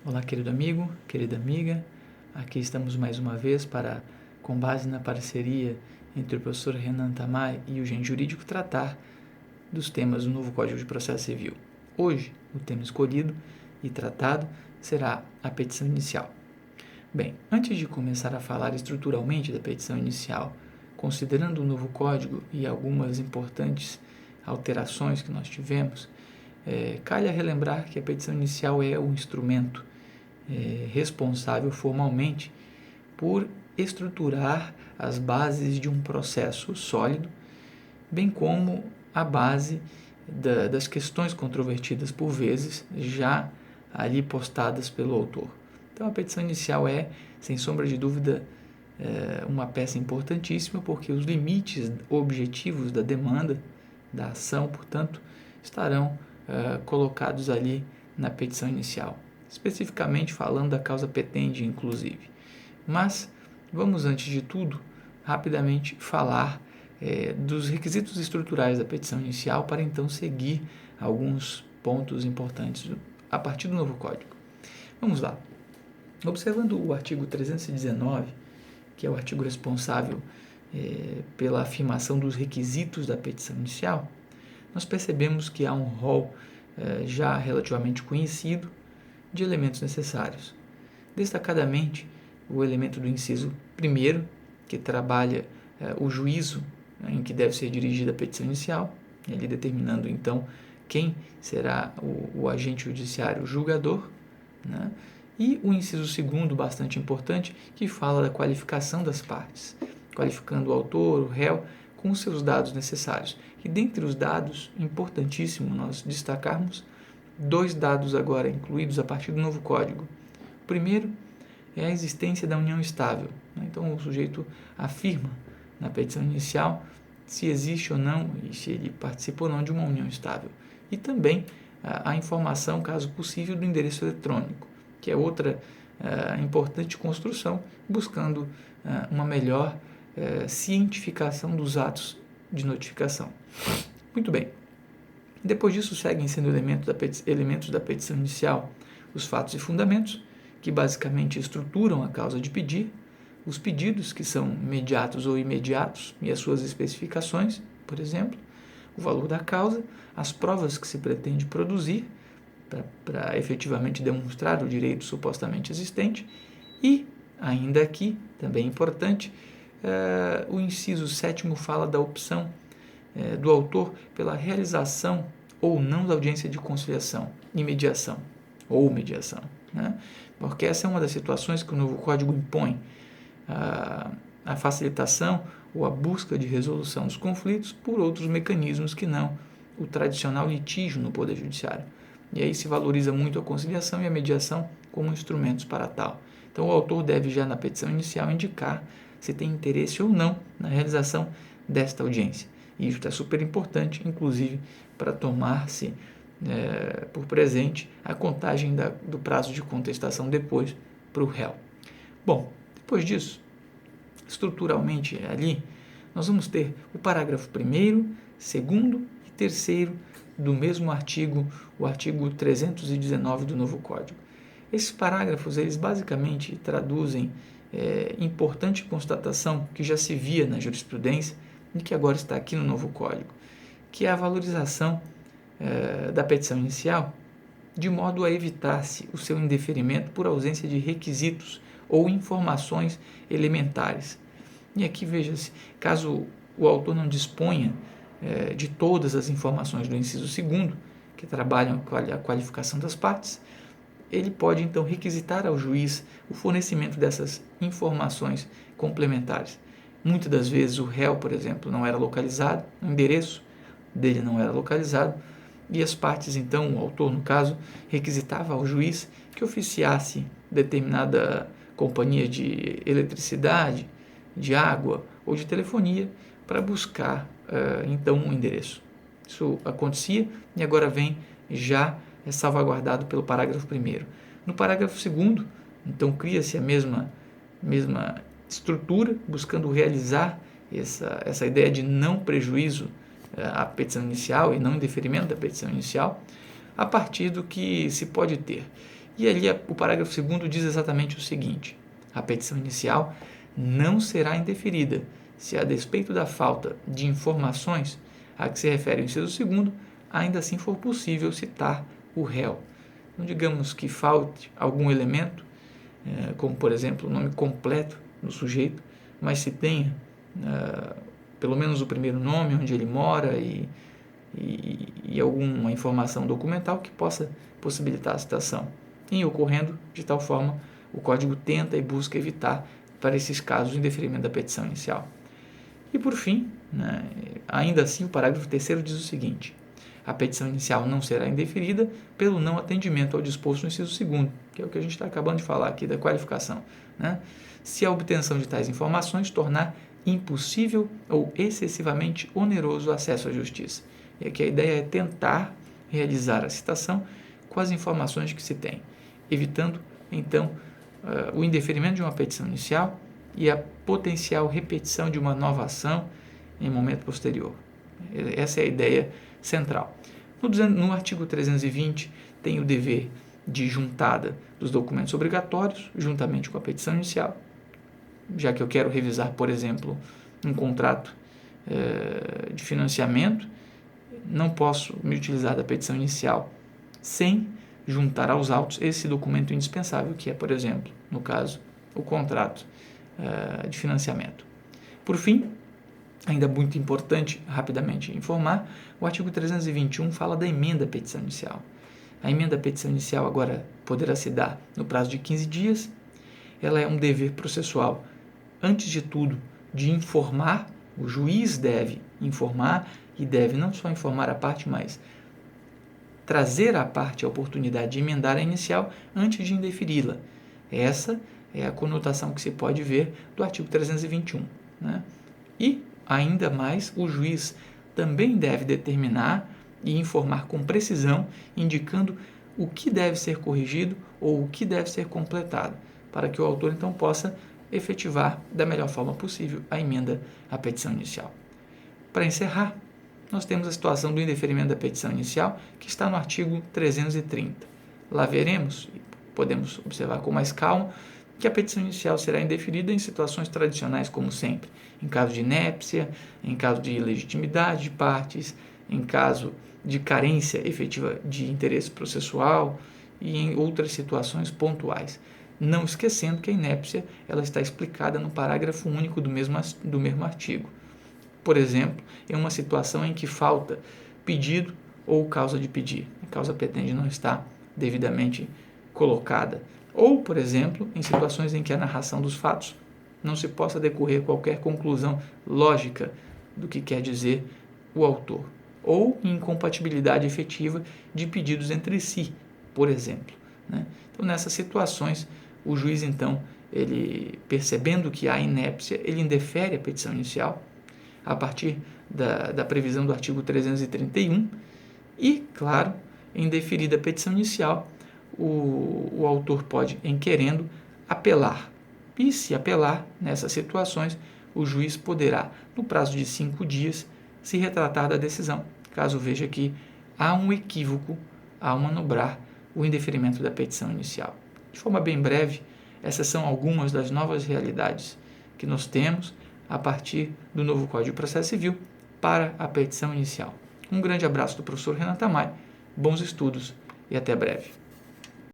Olá, querido amigo, querida amiga. Aqui estamos mais uma vez para, com base na parceria entre o professor Renan Tamay e o Gen Jurídico, tratar dos temas do novo Código de Processo Civil. Hoje, o tema escolhido e tratado será a petição inicial. Bem, antes de começar a falar estruturalmente da petição inicial, considerando o novo Código e algumas importantes alterações que nós tivemos, calha relembrar que a petição inicial é um instrumento responsável formalmente por estruturar as bases de um processo sólido, bem como a base das questões controvertidas por vezes já ali postadas pelo autor. Então a petição inicial é, sem sombra de dúvida, uma peça importantíssima, porque os limites objetivos da demanda, da ação, portanto, estarão colocados ali na petição inicial, especificamente falando da causa petendi, inclusive. Mas vamos, antes de tudo, rapidamente falar dos requisitos estruturais da petição inicial para então seguir alguns pontos importantes a partir do novo Código. Vamos lá. Observando o artigo 319, que é o artigo responsável pela afirmação dos requisitos da petição inicial, nós percebemos que há um rol já relativamente conhecido de elementos necessários. Destacadamente, o elemento do inciso 1º, que trabalha o juízo em que deve ser dirigida a petição inicial, ele determinando então quem será o agente judiciário julgador, né? E o inciso 2º, bastante importante, que fala da qualificação das partes, qualificando o autor, o réu, com os seus dados necessários. E dentre os dados, importantíssimo nós destacarmos dois dados agora incluídos a partir do novo Código. O primeiro é a existência da união estável. Então o sujeito afirma na petição inicial se existe ou não e se ele participa ou não de uma união estável. E também a informação, caso possível, do endereço eletrônico, que é outra importante construção, buscando uma melhor cientificação dos atos de notificação. Muito bem. Depois disso, seguem sendo elementos da petição inicial os fatos e fundamentos, que basicamente estruturam a causa de pedir, os pedidos, que são mediatos ou imediatos, e as suas especificações, por exemplo, o valor da causa, as provas que se pretende produzir para efetivamente demonstrar o direito supostamente existente, e, ainda aqui, também importante, o inciso 7º fala da opção do autor pela realização ou não da audiência de conciliação e mediação, ou mediação, né? Porque essa é uma das situações que o novo Código impõe, a facilitação ou a busca de resolução dos conflitos por outros mecanismos que não o tradicional litígio no Poder Judiciário. E aí se valoriza muito a conciliação e a mediação como instrumentos para tal. Então o autor deve já na petição inicial indicar se tem interesse ou não na realização desta audiência. E isso é super importante, inclusive, para tomar-se por presente a contagem do prazo de contestação depois para o réu. Bom, depois disso, estruturalmente ali, nós vamos ter o parágrafo 1º, 2º e 3º do mesmo artigo, o artigo 319 do novo Código. Esses parágrafos, eles basicamente traduzem importante constatação que já se via na jurisprudência e que agora está aqui no novo Código, que é a valorização da petição inicial, de modo a evitar-se o seu indeferimento por ausência de requisitos ou informações elementares. E aqui veja-se, caso o autor não disponha de todas as informações do inciso 2º, que trabalham a qualificação das partes, ele pode então requisitar ao juiz o fornecimento dessas informações complementares. Muitas das vezes o réu, por exemplo, não era localizado, o endereço dele não era localizado, e as partes, então, o autor, no caso, requisitava ao juiz que oficiasse determinada companhia de eletricidade, de água ou de telefonia para buscar, então, um endereço. Isso acontecia e agora vem já salvaguardado pelo parágrafo 1º. No parágrafo 2º, então, cria-se a mesma estrutura, buscando realizar essa ideia de não prejuízo à petição inicial e não indeferimento da petição inicial, a partir do que se pode ter. E ali o parágrafo 2º diz exatamente o seguinte: a petição inicial não será indeferida se, a despeito da falta de informações a que se refere o inciso 2º, ainda assim for possível citar o réu. Então, digamos que falte algum elemento, como, por exemplo, o nome completo do sujeito, mas se tenha pelo menos o primeiro nome, onde ele mora e alguma informação documental que possa possibilitar a citação. Em ocorrendo de tal forma, o Código tenta e busca evitar, para esses casos, o indeferimento da petição inicial. E, por fim, ainda assim, o parágrafo 3º diz o seguinte: a petição inicial não será indeferida pelo não atendimento ao disposto no inciso 2º, que é o que a gente está acabando de falar aqui da qualificação, se a obtenção de tais informações tornar impossível ou excessivamente oneroso o acesso à justiça. E aqui a ideia é tentar realizar a citação com as informações que se tem, evitando, então, o indeferimento de uma petição inicial e a potencial repetição de uma nova ação em momento posterior. Essa é a ideia central. No artigo 320, tem o dever de juntada dos documentos obrigatórios, juntamente com a petição inicial. Já que eu quero revisar, por exemplo, um contrato de financiamento, não posso me utilizar da petição inicial sem juntar aos autos esse documento indispensável, que é, por exemplo, no caso, o contrato de financiamento. Por fim, ainda muito importante rapidamente informar, o artigo 321 fala da emenda à petição inicial. A emenda à petição inicial agora poderá se dar no prazo de 15 dias. Ela é um dever processual, antes de tudo, de informar. O juiz deve informar e deve não só informar a parte, mas trazer à parte a oportunidade de emendar a inicial antes de indeferi-la. Essa é a conotação que se pode ver do artigo 321. E, ainda mais, o juiz também deve determinar e informar com precisão, indicando o que deve ser corrigido ou o que deve ser completado, para que o autor então possa efetivar da melhor forma possível a emenda à petição inicial. Para encerrar, nós temos a situação do indeferimento da petição inicial, que está no artigo 330. Lá veremos, e podemos observar com mais calma, que a petição inicial será indeferida em situações tradicionais, como sempre, em caso de inépcia, em caso de ilegitimidade de partes, em caso de carência efetiva de interesse processual e em outras situações pontuais. Não esquecendo que a inépcia ela está explicada no parágrafo único do mesmo artigo. Por exemplo, em uma situação em que falta pedido ou causa de pedir, a causa petende não está devidamente colocada. Ou, por exemplo, em situações em que a narração dos fatos não se possa decorrer qualquer conclusão lógica do que quer dizer o autor. Ou em incompatibilidade efetiva de pedidos entre si, por exemplo. Então, nessas situações, o juiz, então, ele, percebendo que há inépcia, ele indefere a petição inicial a partir da previsão do artigo 331 e, claro, em deferida a petição inicial, o autor pode, em querendo, apelar. E, se apelar, nessas situações, o juiz poderá, no prazo de 5 dias, se retratar da decisão, caso veja que há um equívoco ao manobrar o indeferimento da petição inicial. De forma bem breve, essas são algumas das novas realidades que nós temos a partir do novo Código de Processo Civil para a petição inicial. Um grande abraço do professor Renan Tamay, bons estudos e até breve.